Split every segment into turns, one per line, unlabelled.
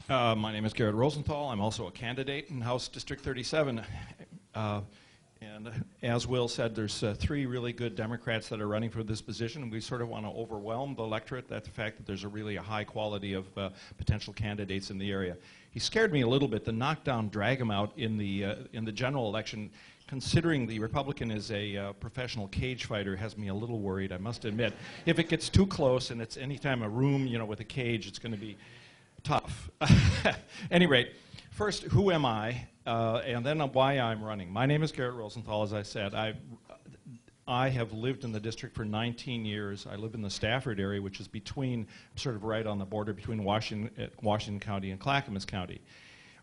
My name is Gerritt Rosenthal. I'm also a candidate in House District 37. And as Will said, there's three really good Democrats that are running for this position, and we sort of want to overwhelm the electorate. That's the fact that there's a really high quality of potential candidates in the area. He scared me a little bit. The knockdown, drag him out in the general election, considering the Republican is a professional cage fighter, has me a little worried, I must admit. If it gets too close and it's anytime a room, with a cage, it's going to be tough. At any rate, first, who am I, and then why I'm running. My name is Gerritt Rosenthal, as I said. I have lived in the district for 19 years. I live in the Stafford area, which is sort of right on the border between Washington County and Clackamas County.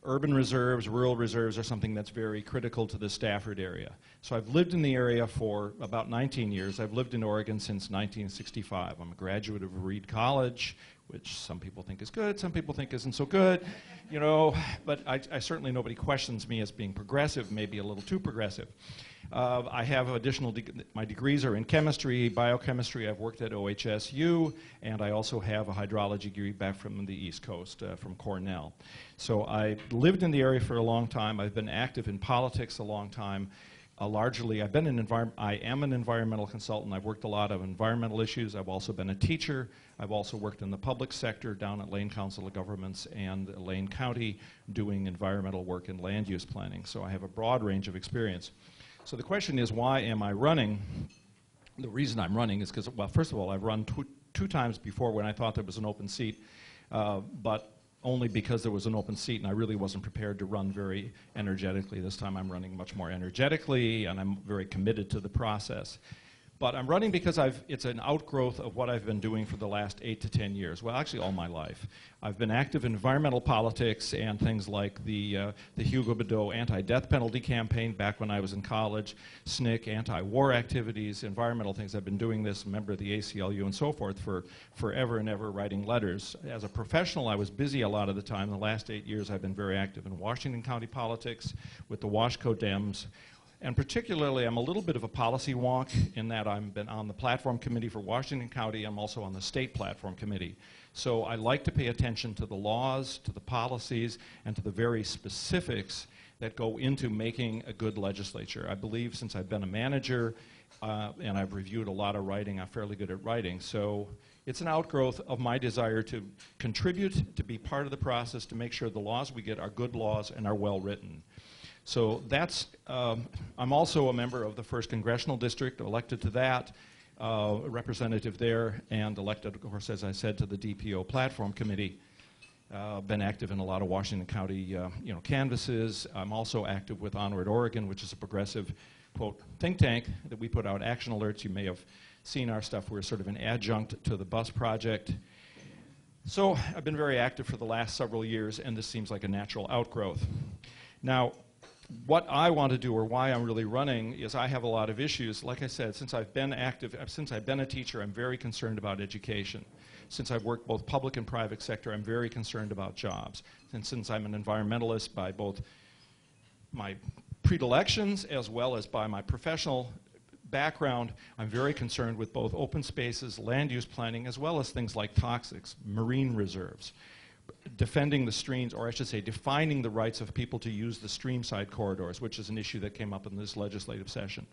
Urban reserves, rural reserves are something that's very critical to the Stafford area. So I've lived in the area for about 19 years. I've lived in Oregon since 1965. I'm a graduate of Reed College, which some people think is good, some people think isn't so good, but I certainly, nobody questions me as being progressive, maybe a little too progressive. I have additional, my degrees are in chemistry, biochemistry. I've worked at OHSU, and I also have a hydrology degree back from the East Coast, from Cornell. So I lived in the area for a long time. I've been active in politics a long time. Largely, I am an environmental consultant. I've worked a lot of environmental issues. I've also been a teacher. I've also worked in the public sector down at Lane Council of Governments and Lane County doing environmental work and land use planning. So I have a broad range of experience. So the question is, why am I running? The reason I'm running is because, well, first of all, I've run two times before when I thought there was an open seat, but only because there was an open seat and I really wasn't prepared to run very energetically. This time I'm running much more energetically and I'm very committed to the process. But I'm running because it's an outgrowth of what I've been doing for the last 8 to 10 years. Well, actually all my life. I've been active in environmental politics and things like the Hugo Bedeau anti-death penalty campaign back when I was in college, SNCC, anti-war activities, environmental things. I've been doing this, member of the ACLU and so forth, for forever and ever, writing letters. As a professional, I was busy a lot of the time. In the last 8 years, I've been very active in Washington County politics with the Washco Dems. And particularly, I'm a little bit of a policy wonk in that I've been on the platform committee for Washington County. I'm also on the state platform committee. So I like to pay attention to the laws, to the policies, and to the very specifics that go into making a good legislature. I believe since I've been a manager and I've reviewed a lot of writing, I'm fairly good at writing. So it's an outgrowth of my desire to contribute, to be part of the process, to make sure the laws we get are good laws and are well written. So that's, I'm also a member of the 1st Congressional District, elected to that, a representative there, and elected, of course, as I said, to the DPO Platform Committee. Been active in a lot of Washington County, canvases. I'm also active with Onward Oregon, which is a progressive, quote, think tank that we put out action alerts. You may have seen our stuff. We're sort of an adjunct to the bus project. So I've been very active for the last several years, and this seems like a natural outgrowth. Now, what I want to do, or why I'm really running, is I have a lot of issues. Like I said, since I've been active, since I've been a teacher, I'm very concerned about education. Since I've worked both public and private sector, I'm very concerned about jobs. And since I'm an environmentalist by both my predilections as well as by my professional background, I'm very concerned with both open spaces, land use planning, as well as things like toxics, marine reserves. Defending the streams, or I should say defining the rights of people to use the streamside corridors, which is an issue that came up in this legislative session.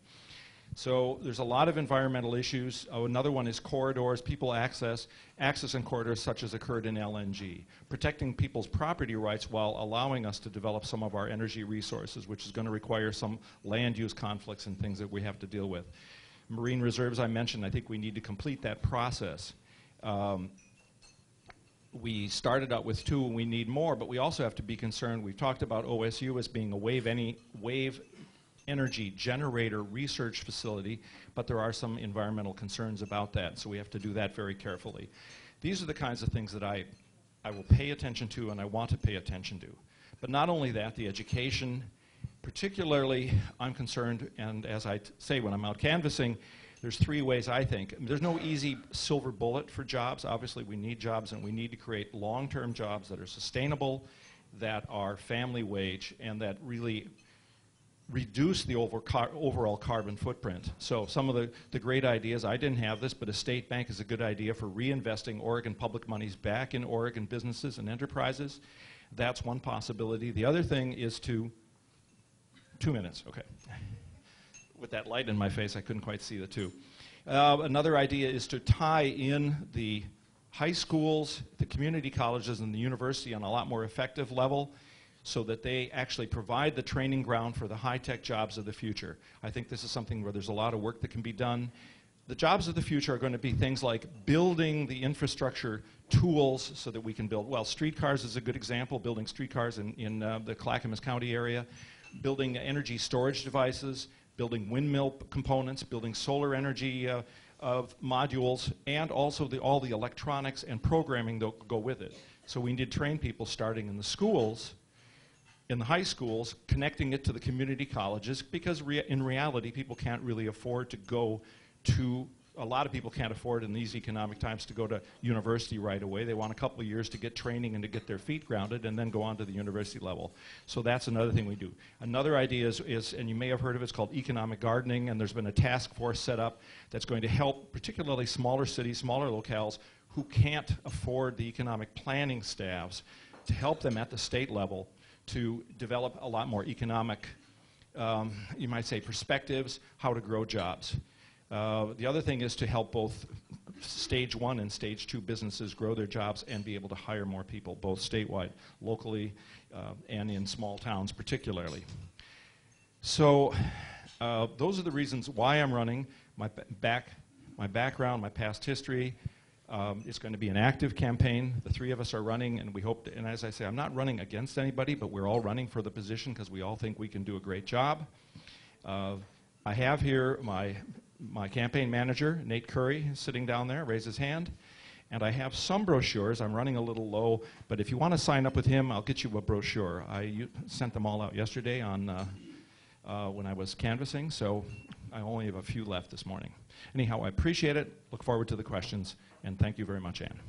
So there's a lot of environmental issues. Another one is corridors, people access in corridors such as occurred in LNG. Protecting people's property rights while allowing us to develop some of our energy resources, which is going to require some land use conflicts and things that we have to deal with. Marine reserves, I mentioned, I think we need to complete that process. We started out with 2 and we need more, but we also have to be concerned. We've talked about OSU as being a wave energy generator research facility, but there are some environmental concerns about that, so we have to do that very carefully. These are the kinds of things that I will pay attention to and I want to pay attention to. But not only that, the education, particularly I'm concerned, and as I say when I'm out canvassing, there's 3 ways I think. There's no easy silver bullet for jobs. Obviously, we need jobs, and we need to create long-term jobs that are sustainable, that are family wage, and that really reduce the overall carbon footprint. So some of the great ideas, I didn't have this, but a state bank is a good idea for reinvesting Oregon public monies back in Oregon businesses and enterprises. That's one possibility. The other thing is to, 2 minutes, okay. With that light in my face, I couldn't quite see the two. Another idea is to tie in the high schools, the community colleges, and the university on a lot more effective level so that they actually provide the training ground for the high-tech jobs of the future. I think this is something where there's a lot of work that can be done. The jobs of the future are going to be things like building the infrastructure tools so that we can build, well, streetcars is a good example, building streetcars in the Clackamas County area, building energy storage devices, building windmill components, building solar energy modules, and also all the electronics and programming that go with it. So we need to train people starting in the schools, in the high schools, connecting it to the community colleges, because in reality, people can't really afford to go to, a lot of people can't afford in these economic times to go to university right away. They want a couple of years to get training and to get their feet grounded and then go on to the university level. So that's another thing we do. Another idea is, and you may have heard of it, it's called economic gardening, and there's been a task force set up that's going to help particularly smaller cities, smaller locales who can't afford the economic planning staffs to help them at the state level to develop a lot more economic, you might say, perspectives, how to grow jobs. The other thing is to help both stage 1 and stage 2 businesses grow their jobs and be able to hire more people, both statewide, locally, and in small towns particularly. So those are the reasons why I'm running. My background, my past history. It's going to be an active campaign. The three of us are running, and we hope to, and as I say, I'm not running against anybody, but we're all running for the position because we all think we can do a great job. I have here my campaign manager, Nate Curry, sitting down there, raise his hand. And I have some brochures. I'm running a little low, but if you want to sign up with him, I'll get you a brochure. I sent them all out yesterday on when I was canvassing, so I only have a few left this morning. Anyhow, I appreciate it. Look forward to the questions, and thank you very much, Ann.